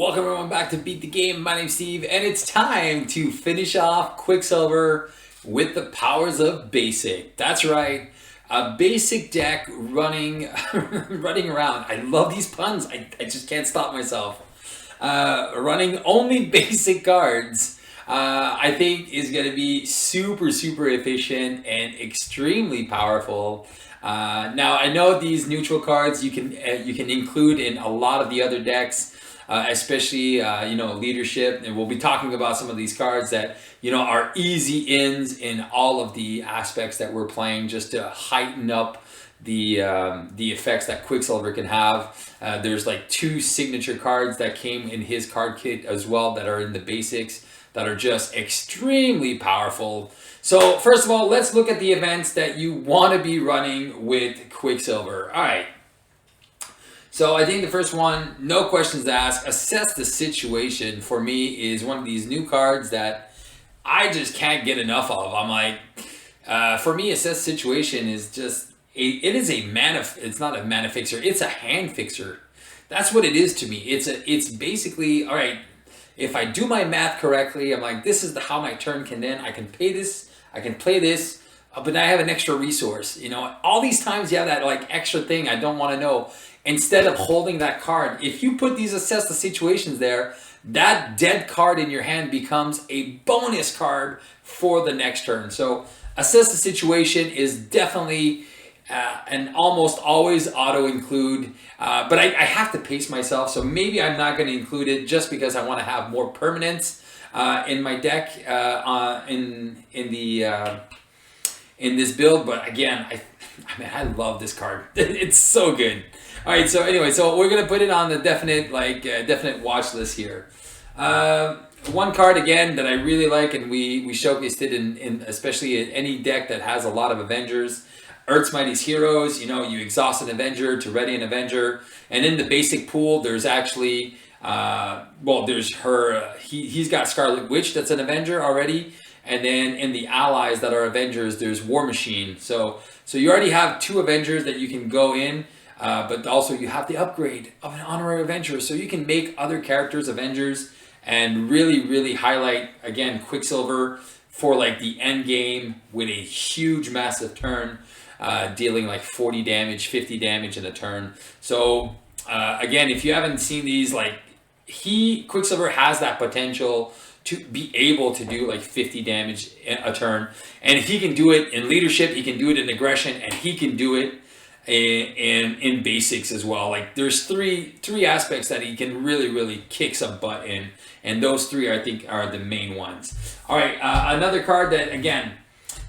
Welcome everyone back to Beat the Game. My name's Steve, and it's time to finish off Quicksilver with the powers of basic. That's right, a basic deck running around. I love these puns. I just can't stop myself. Running only basic cards. I think is going to be super efficient and extremely powerful. Now I know these neutral cards you can include in a lot of the other decks, especially leadership, and we'll be talking about some of these cards that are easy ins in all of the aspects that we're playing, just to heighten up the effects that Quicksilver can have. There's like 2 signature cards that came in his card kit as well that are in the basics that are just extremely powerful. So first of all, let's look at the events that you want to be running with Quicksilver. All right. So I think the first one, no questions asked, assess the situation, for me is one of these new cards that I just can't get enough of. I'm like, for me, assess situation is just, it's not a mana fixer, it's a hand fixer. That's what it is to me. It's basically, all right, if I do my math correctly, I'm like, this is how my turn can end. I can pay this, I can play this, but I have an extra resource. All these times you have that like extra thing I don't want to know. Instead of holding that card, if you put these assess the situations there, that dead card in your hand becomes a bonus card for the next turn. So assess the situation is definitely and almost always auto include, but I have to pace myself, so maybe I'm not going to include it just because I want to have more permanence in my deck in this build. But again, I love this card. It's so good. All right, so anyway, so we're gonna put it on the definite watch list here. One card again that I really like, and we showcased it in especially in any deck that has a lot of Avengers. Earth's Mightiest Heroes. You exhaust an Avenger to ready an Avenger, and in the basic pool, there's actually there's her. He's got Scarlet Witch, that's an Avenger already, and then in the allies that are Avengers, there's War Machine. So you already have 2 Avengers that you can go in. But also you have the upgrade of an honorary Avenger, so you can make other characters Avengers and really highlight, again, Quicksilver for like the end game with a huge massive turn, dealing like 40 damage, 50 damage in a turn. So again, if you haven't seen these, like Quicksilver has that potential to be able to do like 50 damage a turn, and he can do it in leadership, he can do it in aggression, and he can do it in basics as well. Like there's three aspects that he can really kick some butt in, and those 3 I think are the main ones. All right, another card that, again,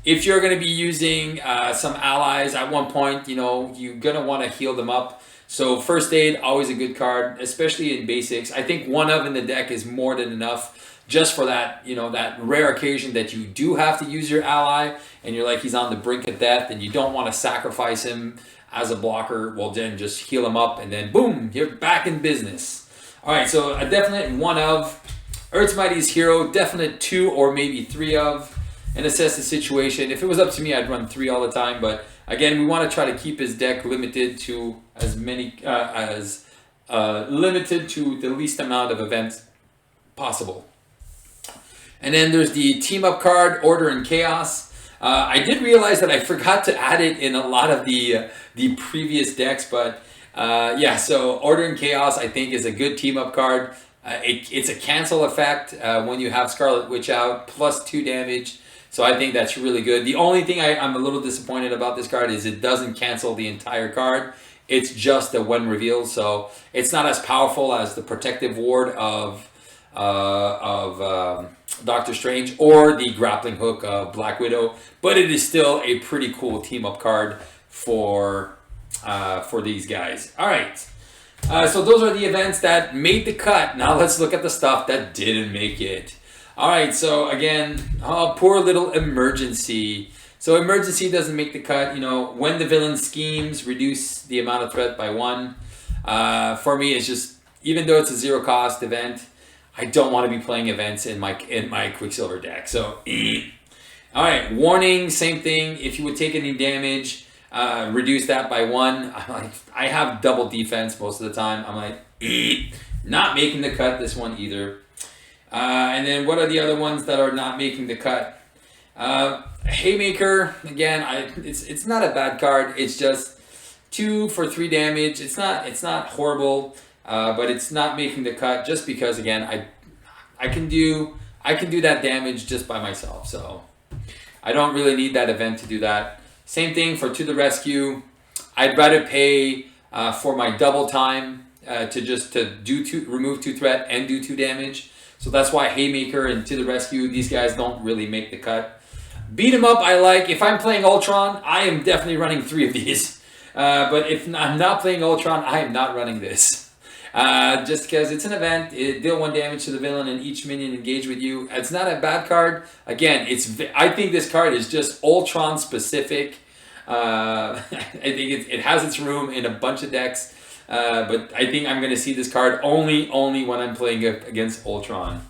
if you're going to be using some allies at one point, you're going to want to heal them up. So First Aid, always a good card, especially in basics. I think 1 of in the deck is more than enough, just for that, that rare occasion that you do have to use your ally and you're like, he's on the brink of death and you don't want to sacrifice him as a blocker. Well, then just heal him up and then boom, you're back in business. All right, so a definite 1 of. Earth's Mightiest Hero, definite 2 or maybe 3 of. And assess the situation. If it was up to me, I'd run 3 all the time, but again, we want to try to keep his deck limited to as many limited to the least amount of events possible. And then there's the team up card, Order and Chaos. I did realize that I forgot to add it in a lot of the previous decks, but so Order and Chaos I think is a good team up card. It's a cancel effect when you have Scarlet Witch out, plus 2 damage. So I think that's really good. The only thing I'm a little disappointed about this card is it doesn't cancel the entire card. It's just a when revealed, so it's not as powerful as the protective ward of Doctor Strange or the grappling hook of Black Widow, but it is still a pretty cool team up card for these guys. All right, so those are the events that made the cut. Now let's look at the stuff that didn't make it. All right, so again, poor little Emergency. So Emergency doesn't make the cut. When the villain schemes, reduce the amount of threat by 1. For me, it's just, even though it's a 0 cost event, I don't want to be playing events in my Quicksilver deck. So, all right, Warning, same thing. If you would take any damage, reduce that by 1. I'm like, I have double defense most of the time. I'm like, not making the cut this one either. And then what are the other ones that are not making the cut? Haymaker, again, it's not a bad card. It's just 2 for 3 damage. It's not horrible, but it's not making the cut just because, again, I can do that damage just by myself. So I don't really need that event to do that. Same thing for To the Rescue. I'd rather pay for my double time to remove 2 threat and do 2 damage. So that's why Haymaker and To the Rescue, these guys don't really make the cut. Beat 'em up I like. If I'm playing Ultron, I am definitely running 3 of these. But if I'm not playing Ultron, I am not running this. Just because it's an event, it deal 1 damage to the villain and each minion engage with you. It's not a bad card. Again, I think this card is just Ultron specific. I think it has its room in a bunch of decks, but I think I'm going to see this card only when I'm playing against Ultron.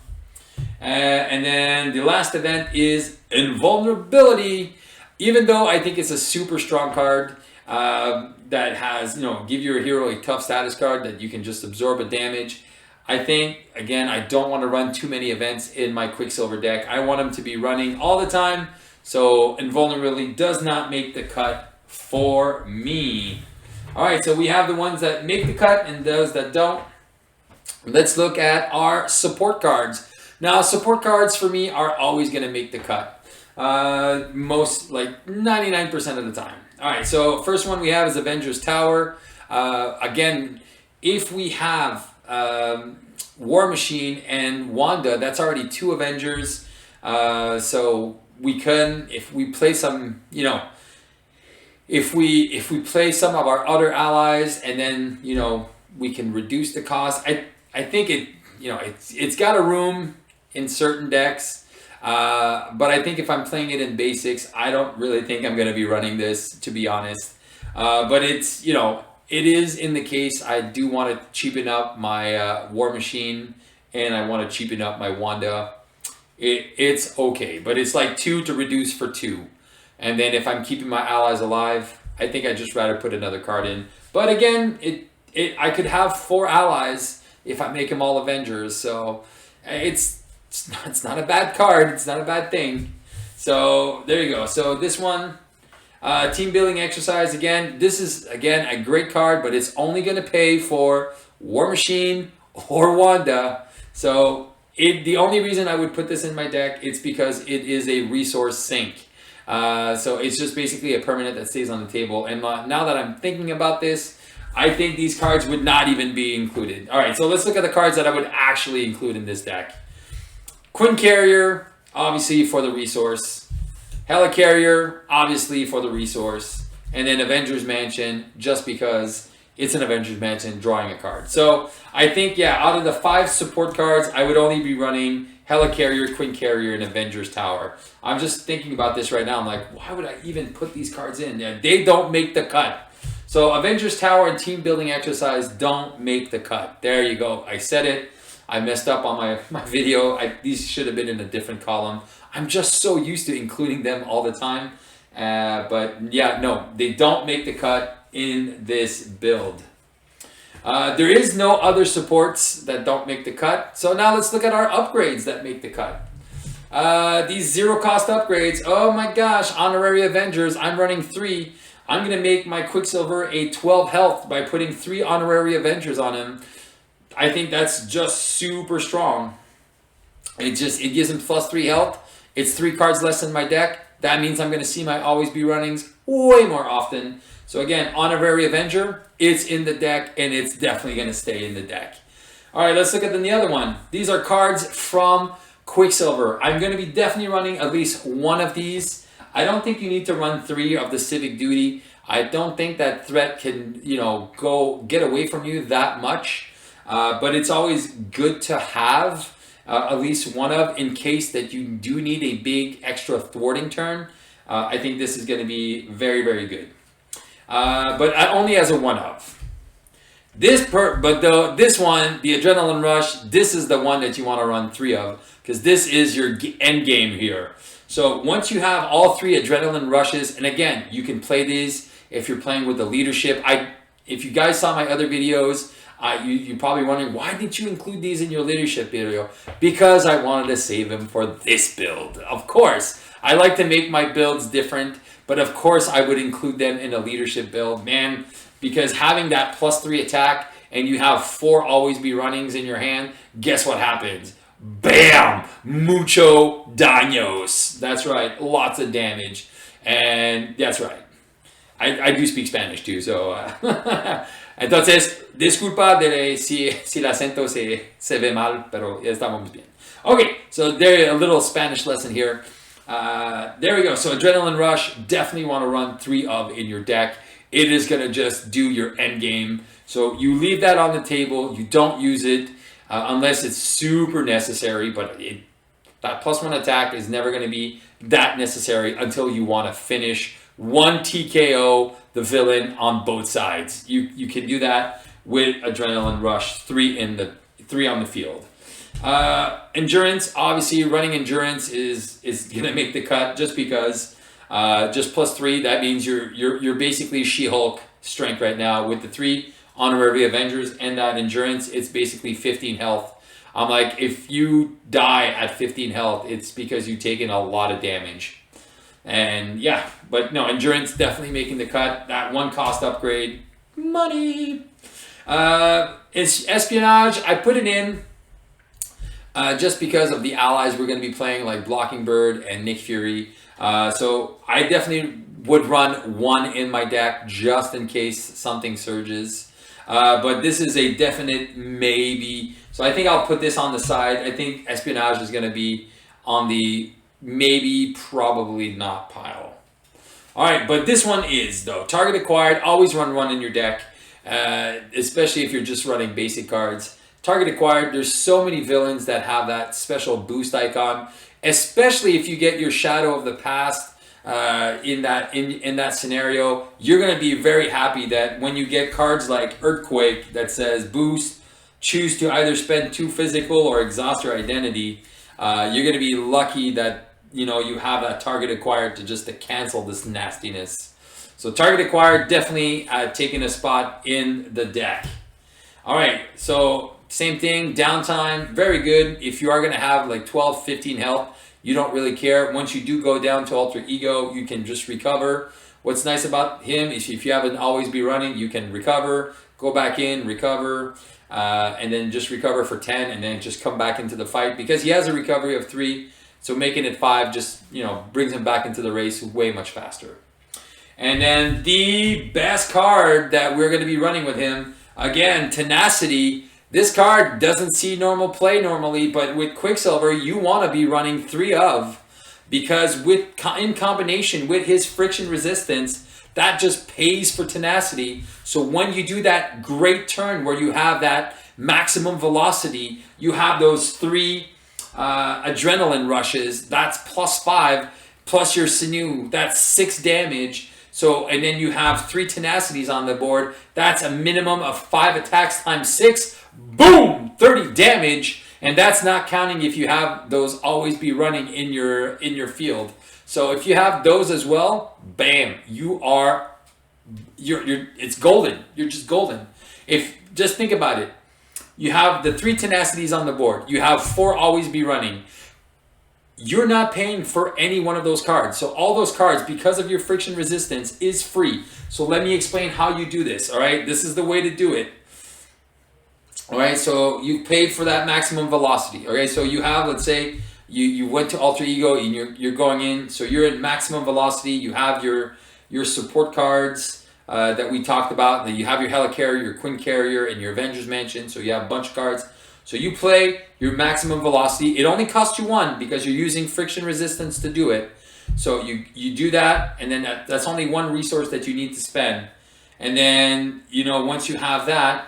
And then the last event is Invulnerability. Even though I think it's a super strong card, that has, give your hero a tough status card that you can just absorb a damage. I think, again, I don't want to run too many events in my Quicksilver deck. I want them to be running all the time. So Invulnerability does not make the cut for me. All right, so we have the ones that make the cut and those that don't. Let's look at our support cards. Now, support cards for me are always going to make the cut. Most, like 99% of the time. All right, so first one we have is Avengers Tower. Again, if we have War Machine and Wanda, that's already 2 Avengers. So we can, if we play some, if we play some of our other allies, and then we can reduce the cost. I think it's got a room in certain decks. But I think if I'm playing it in basics, I don't really think I'm going to be running this, to be honest. But it's, it is in the case I do want to cheapen up my War Machine and I want to cheapen up my Wanda. It's okay, but it's like 2 to reduce for 2. And then if I'm keeping my allies alive, I think I'd just rather put another card in. But again, I could have 4 allies if I make them all Avengers. So it's not a bad card. It's not a bad thing. So there you go. So this one, team building exercise. Again, this is a great card, but it's only going to pay for War Machine or Wanda. So the only reason I would put this in my deck, it's because it is a resource sink. So it's just basically a permanent that stays on the table. And now that I'm thinking about this, I think these cards would not even be included. All right, so let's look at the cards that I would actually include in this deck. Quinn Carrier, obviously for the resource. Helicarrier, obviously for the resource. And then Avengers Mansion, just because it's an Avengers Mansion drawing a card. So I think, out of the 5 support cards, I would only be running Helicarrier, Quinn Carrier, and Avengers Tower. I'm just thinking about this right now. I'm like, why would I even put these cards in? They don't make the cut. So Avengers Tower and Team Building Exercise don't make the cut. There you go. I said it. I messed up on my video. These should have been in a different column. I'm just so used to including them all the time. But no, they don't make the cut in this build. There is no other supports that don't make the cut. So now let's look at our upgrades that make the cut. These 0 cost upgrades. Oh my gosh, Honorary Avengers. I'm running 3. I'm going to make my Quicksilver a 12 health by putting 3 Honorary Avengers on him. I think that's just super strong. It gives him +3 health. It's 3 cards less than my deck. That means I'm going to see my Always Be Runnings way more often. So again, Honorary Avenger, it's in the deck, and it's definitely going to stay in the deck. All right, let's look at the other one. These are cards from Quicksilver. I'm going to be definitely running at least 1 of these. I don't think you need to run 3 of the Civic Duty. I don't think that threat can, go get away from you that much. But it's always good to have at least 1 of, in case that you do need a big extra thwarting turn. I think this is going to be very, very good. But only as a 1 of. This one, the Adrenaline Rush, this is the one that you want to run 3 of, because this is your end game here. So once you have all 3 Adrenaline Rushes, and again, you can play these if you're playing with the leadership. If you guys saw my other videos, you're probably wondering, why didn't you include these in your leadership video? Because I wanted to save them for this build. Of course, I like to make my builds different, but of course I would include them in a leadership build, man, because having that +3 attack and you have 4 always be runnings in your hand, guess what happens? Bam! Mucho daños. That's right, lots of damage. And that's right. I do speak Spanish too, so entonces, disculpa si el acento se ve mal, pero estamos bien. Okay, so there, a little Spanish lesson here. There we go. So Adrenaline Rush, definitely want to run 3 of in your deck. It is going to just do your end game. So you leave that on the table. You don't use it unless it's super necessary, but that +1 attack is never going to be that necessary until you want to finish 1 TKO the villain on both sides. You can do that with Adrenaline Rush, 3 on the field. Endurance, obviously running endurance is gonna make the cut just because just +3, that means you're basically She-Hulk strength right now with the 3 honorary Avengers and that endurance. It's basically 15 health. I'm like, if you die at 15 health, it's because you've taken a lot of damage. And yeah, but no, endurance definitely making the cut. That 1 cost upgrade, money. It's espionage. I put it in just because of the allies we're going to be playing, like Blocking Bird and Nick Fury. So I definitely would run 1 in my deck just in case something surges. But this is a definite maybe. So I think I'll put this on the side. I think espionage is going to be on the maybe, probably not pile. All right, but this one is, though. Target acquired, always run 1 in your deck, especially if you're just running basic cards. Target acquired, there's so many villains that have that special boost icon, especially if you get your Shadow of the Past in that scenario. You're going to be very happy that when you get cards like Earthquake that says boost, choose to either spend 2 physical or exhaust your identity, you're going to be lucky that you have that target acquired to cancel this nastiness. So target acquired, definitely taking a spot in the deck. All right, so same thing, downtime, very good. If you are going to have like 12, 15 health, you don't really care. Once you do go down to Alter Ego, you can just recover. What's nice about him is if you haven't always be running, you can recover, go back in, recover, and then just recover for 10 and then just come back into the fight because he has a recovery of 3. So making it 5 just, brings him back into the race way much faster. And then the best card that we're going to be running with him, again, Tenacity. This card doesn't see normal play normally, but with Quicksilver, you want to be running 3 of, because in combination with his friction resistance, that just pays for Tenacity. So when you do that great turn where you have that maximum velocity, you have those 3 adrenaline rushes, that's +5, plus your sinew, that's 6 damage. So, and then you have 3 tenacities on the board, that's a minimum of 5 attacks times 6, boom, 30 damage. And that's not counting if you have those always be running in your field. So if you have those as well, bam, it's golden. You're just golden. Just think about it. You have the 3 tenacities on the board. You have 4 always be running. You're not paying for any one of those cards. So all those cards, because of your friction resistance, is free. So let me explain how you do this, all right? This is the way to do it. All right, so you paid for that maximum velocity. Okay, so you have, let's say, you went to Alter Ego and you're going in. So you're at maximum velocity. You have your support cards that we talked about. Then you have your Helicarrier, your Quinn Carrier, and your Avengers Mansion. So you have a bunch of cards. So you play your maximum velocity. It only costs you 1 because you're using friction resistance to do it. So you do that, and then that's only 1 resource that you need to spend. And then, once you have that,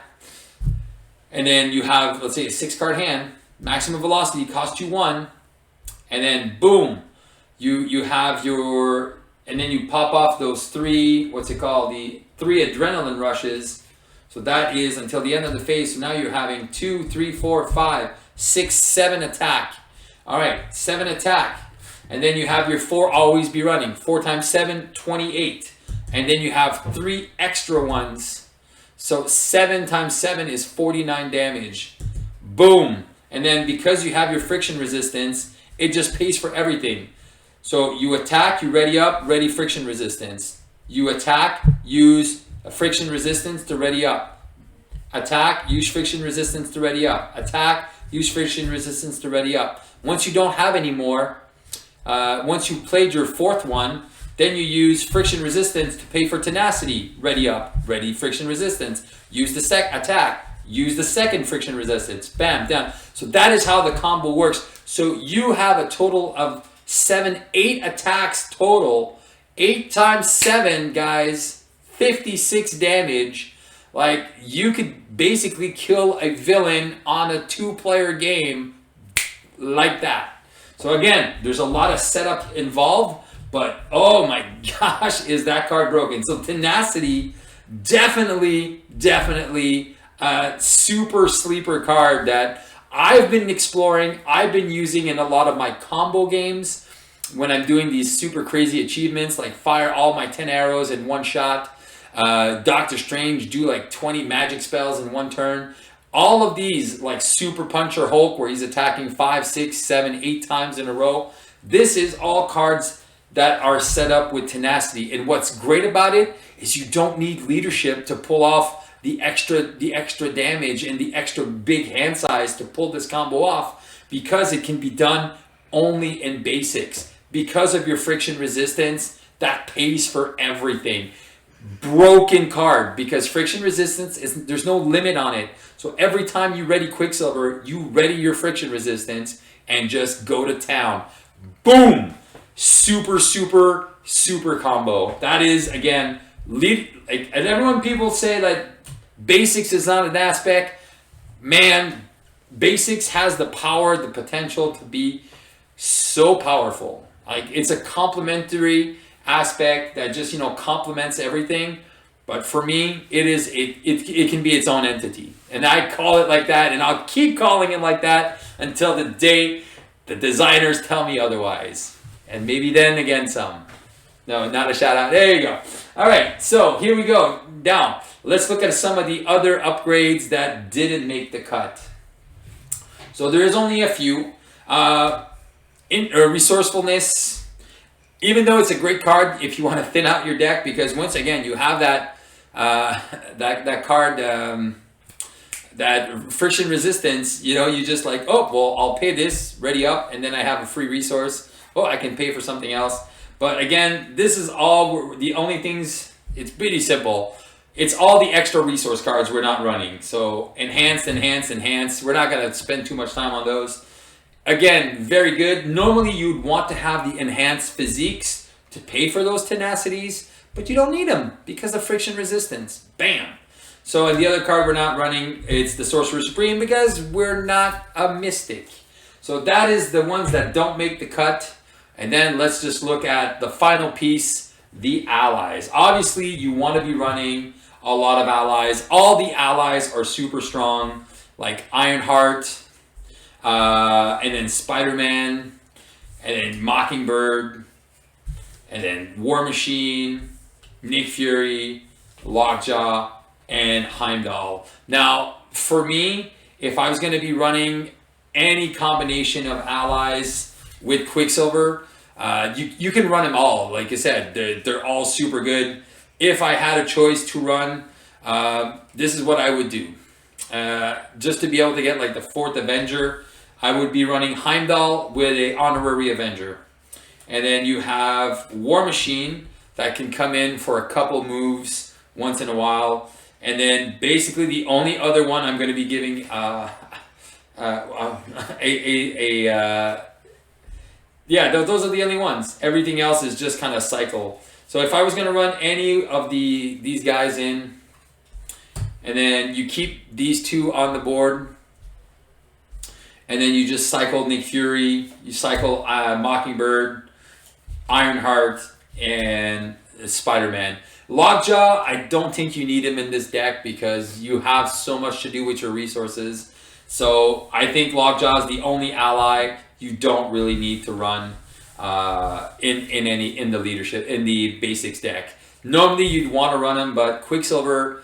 and then you have, let's say, a 6-card hand, maximum velocity costs you 1, and then boom, you have your, and then you pop off those 3, the 3 adrenaline rushes. So that is until the end of the phase. So now you're having 2, 3, 4, 5, 6, 7 attack. All right, 7 attack. And then you have your 4 always be running. 4 times 7, 28. and then you have 3 extra ones. So 7 times 7 is 49 damage. Boom. And then because you have your friction resistance, it just pays for everything. So you attack, you ready up, ready friction resistance. You attack, use a friction resistance to ready up. Attack, use friction resistance to ready up. Attack, use friction resistance to ready up. Once you don't have any more, once you played your 4th one, then you use friction resistance to pay for tenacity. Ready up, ready friction resistance. Use the attack, use the 2nd friction resistance. Bam, down. So that is how the combo works. So you have a total of 8 attacks total. 8 times 7, guys, 56 damage. Like, you could basically kill a villain on a 2-player game like that. So again, there's a lot of setup involved, but oh my gosh, is that card broken. So Tenacity, definitely a super sleeper card that I've been exploring. I've been using in a lot of my combo games when I'm doing these super crazy achievements, like fire all my 10 arrows in one shot. Doctor Strange, do like 20 magic spells in one turn. All of these, like Super Puncher Hulk, where he's attacking 5, 6, 7, 8 times in a row. This is all cards that are set up with Tenacity. And what's great about it is you don't need leadership to pull off the extra damage and the extra big hand size to pull this combo off, because it can be done only in basics. Because of your friction resistance, that pays for everything. Broken card, because friction resistance is, there's no limit on it. So every time you ready Quicksilver, you ready your friction resistance and just go to town. Boom! Super combo. That is, again, and everyone, people say that basics is not an aspect. Man, basics has the power, the potential to be so powerful. Like, it's a complementary aspect that just, complements everything. But for me, it can be its own entity. And I call it like that, and I'll keep calling it like that until the day the designers tell me otherwise. And maybe then again some. No, not a shout out. There you go. All right, so here we go. Now, let's look at some of the other upgrades that didn't make the cut. So there is only a few. Resourcefulness, even though it's a great card if you want to thin out your deck, because once again you have that that card, that friction resistance. You just like, oh well, I'll pay this, ready up, and then I have a free resource. Oh, I can pay for something else. But again, this is all the only things. It's pretty simple. It's all the extra resource cards we're not running. So enhanced. We're not going to spend too much time on those. Again, very good. Normally you'd want to have the enhanced physiques to pay for those tenacities, but you don't need them because of friction resistance. Bam! So and the other card we're not running, it's the Sorcerer Supreme, because we're not a mystic. So that is the ones that don't make the cut. And then let's just look at the final piece, the allies. Obviously, you want to be running a lot of allies. All the allies are super strong, like Ironheart, and then Spider-Man, and then Mockingbird, and then War Machine, Nick Fury, Lockjaw, and Heimdall. Now, for me, if I was going to be running any combination of allies with Quicksilver, you can run them all. Like I said, they're all super good. If I had a choice to run, this is what I would do. Just to be able to get like the 4th Avenger, I would be running Heimdall with a honorary Avenger. And then you have War Machine that can come in for a couple moves once in a while. And then basically the only other one I'm going to be giving yeah, those are the only ones. Everything else is just kind of cycle. So if I was going to run any of these guys in, and then you keep these 2 on the board, and then you just cycle Nick Fury, you cycle Mockingbird, Ironheart, and Spider-Man. Lockjaw, I don't think you need him in this deck because you have so much to do with your resources. So I think Lockjaw is the only ally you don't really need to run in the leadership, in the basics deck. Normally you'd want to run him, but Quicksilver,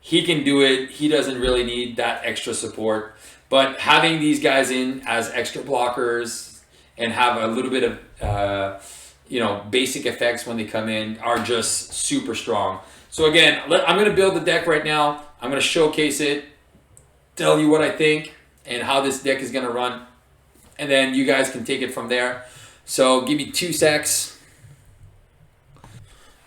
he can do it. He doesn't really need that extra support. But having these guys in as extra blockers and have a little bit of basic effects when they come in are just super strong. So again, I'm going to build the deck right now. I'm going to showcase it, tell you what I think and how this deck is going to run, and then you guys can take it from there. So give me 2 secs.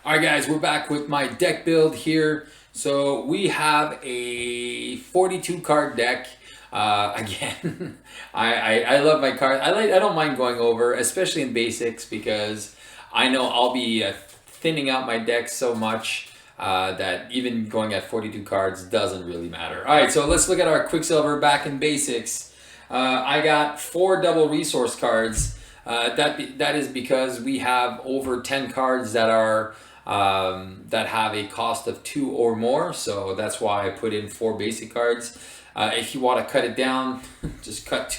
All right, guys, we're back with my deck build here. So we have a 42 card deck. Again, I love my cards. I don't mind going over, especially in basics, because I know I'll be thinning out my deck so much that even going at 42 cards doesn't really matter. All right, so let's look at our Quicksilver back in basics. I got 4 double resource cards. That is because we have over 10 cards that are that have a cost of 2 or more, so that's why I put in 4 basic cards. If you want to cut it down, just cut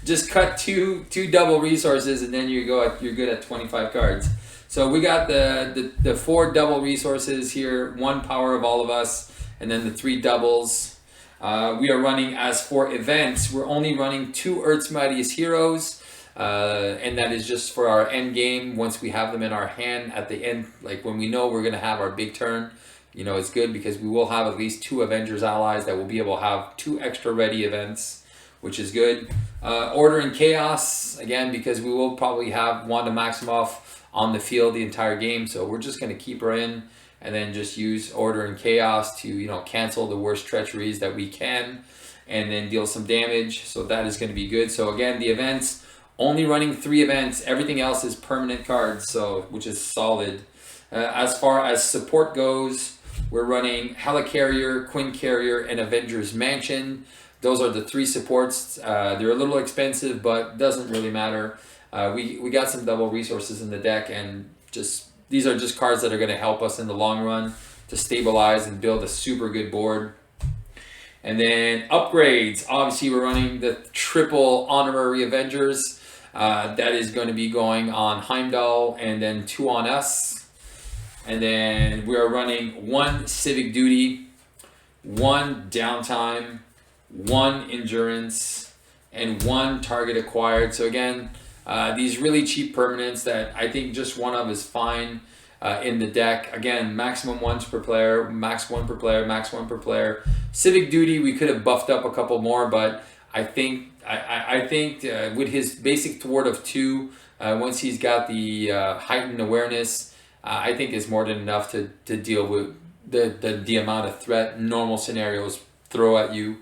just cut two double resources, and then you're good at 25 cards. So we got the 4 double resources here, 1 power of all of us, and then the 3 doubles. We are running as for events. We're only running 2 Earth's Mightiest Heroes. And that is just for our end game. Once we have them in our hand at the end, like when we know we're going to have our big turn, it's good because we will have at least 2 Avengers allies that will be able to have 2 extra ready events, which is good. Order and Chaos, again, because we will probably have Wanda Maximoff on the field the entire game. So we're just going to keep her in and then just use Order and Chaos to, cancel the worst treacheries that we can and then deal some damage. So that is going to be good. So again, the events, only running 3 events. Everything else is permanent cards, so which is solid. As far as support goes, we're running Helicarrier, Quinn Carrier, and Avengers Mansion. Those are the 3 supports. They're a little expensive, but doesn't really matter. We got some double resources in the deck, and these are just cards that are going to help us in the long run to stabilize and build a super good board. And then upgrades. Obviously, we're running the triple honorary Avengers. That is going to be going on Heimdall and then 2 on us. And then we are running 1 Civic Duty, 1 Downtime, 1 Endurance, and 1 Target Acquired. So again, these really cheap permanents that I think just one of is fine in the deck. Again, maximum 1s per player, max 1 per player, max 1 per player. Civic Duty, we could have buffed up a couple more, but I think with his basic thwart of 2, once he's got the heightened awareness, I think is more than enough to deal with the amount of threat normal scenarios throw at you.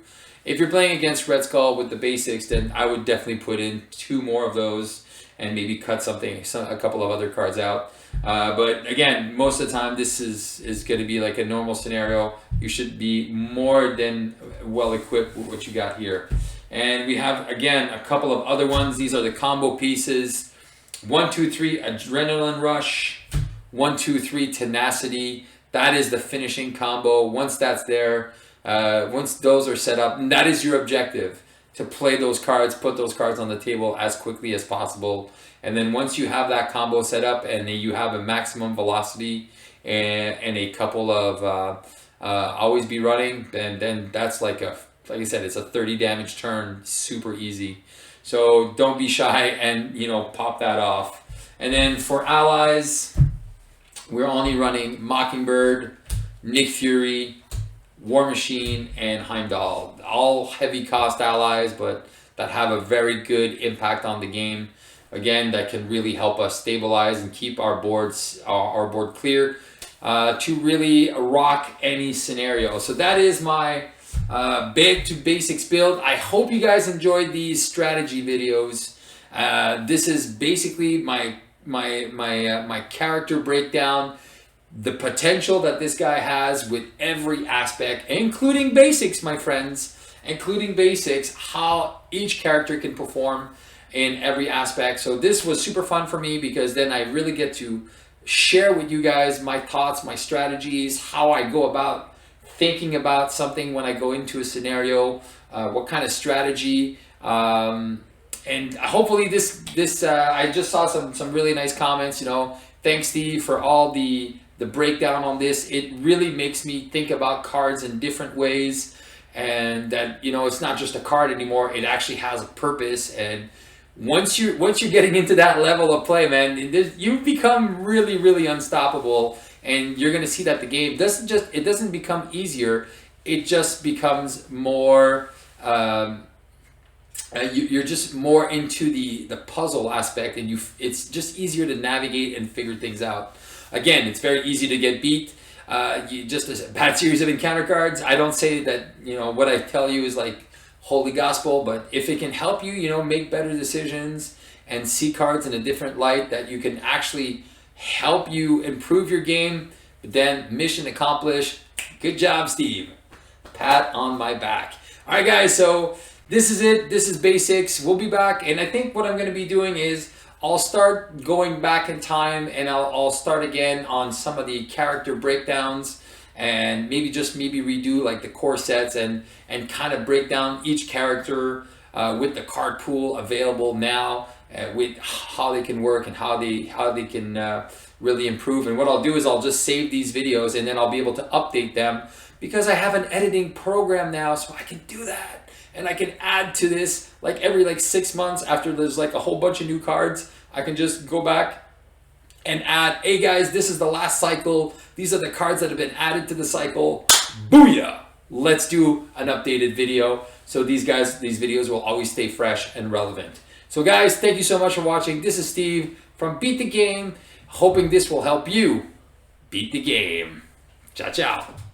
If you're playing against Red Skull with the basics, then I would definitely put in 2 more of those and maybe cut a couple of other cards out. But again, most of the time this is going to be like a normal scenario. You should be more than well equipped with what you got here. And we have, again, a couple of other ones. These are the combo pieces. 1, 2, 3, Adrenaline Rush. 1, 2, 3, Tenacity. That is the finishing combo. Once that's there, once those are set up, and that is your objective, to play those cards, put those cards on the table as quickly as possible. And then once you have that combo set up and you have a maximum velocity and a couple of always be running, then that's like I said, it's a 30 damage turn, super easy. So don't be shy and, pop that off. And then for allies, we're only running Mockingbird, Nick Fury, War Machine, and Heimdall. All heavy cost allies, but that have a very good impact on the game. Again, that can really help us stabilize and keep our board clear to really rock any scenario. So that is my big to basics build. I hope you guys enjoyed these strategy videos. This is basically my character breakdown, the potential that this guy has with every aspect, including basics, my friends, including basics, how each character can perform in every aspect. So this was super fun for me because then I really get to share with you guys my thoughts, my strategies, how I go about thinking about something when I go into a scenario, what kind of strategy, and hopefully this I just saw some really nice comments. Thanks Steve for all the the breakdown on this. It really makes me think about cards in different ways, and that, you know, it's not just a card anymore. It actually has a purpose. And once you're getting into that level of play, man, you become really unstoppable. And you're gonna see that the game doesn't become easier. It just becomes more. You're just more into the puzzle aspect, and it's just easier to navigate and figure things out. Again, it's very easy to get beat. Just a bad series of encounter cards. I don't say that, you know, what I tell you is like holy gospel, but if it can help you, you know, make better decisions and see cards in a different light, that you can actually help you improve your game, then mission accomplished. Good job, Steve. Pat on my back. All right, guys, so this is it. This is basics. We'll be back, and I think what I'm going to be doing is I'll start going back in time, and I'll start again on some of the character breakdowns, and maybe redo like the core sets and kind of break down each character with the card pool available now, with how they can work and how they can really improve. And what I'll do is I'll just save these videos, and then I'll be able to update them, because I have an editing program now, so I can do that. And I can add to this like every 6 months after there's like a whole bunch of new cards. I can just go back and add, hey guys, this is the last cycle. These are the cards that have been added to the cycle. Booyah! Let's do an updated video. So these videos will always stay fresh and relevant. So guys, thank you so much for watching. This is Steve from Beat the Game, hoping this will help you beat the game. Ciao, ciao.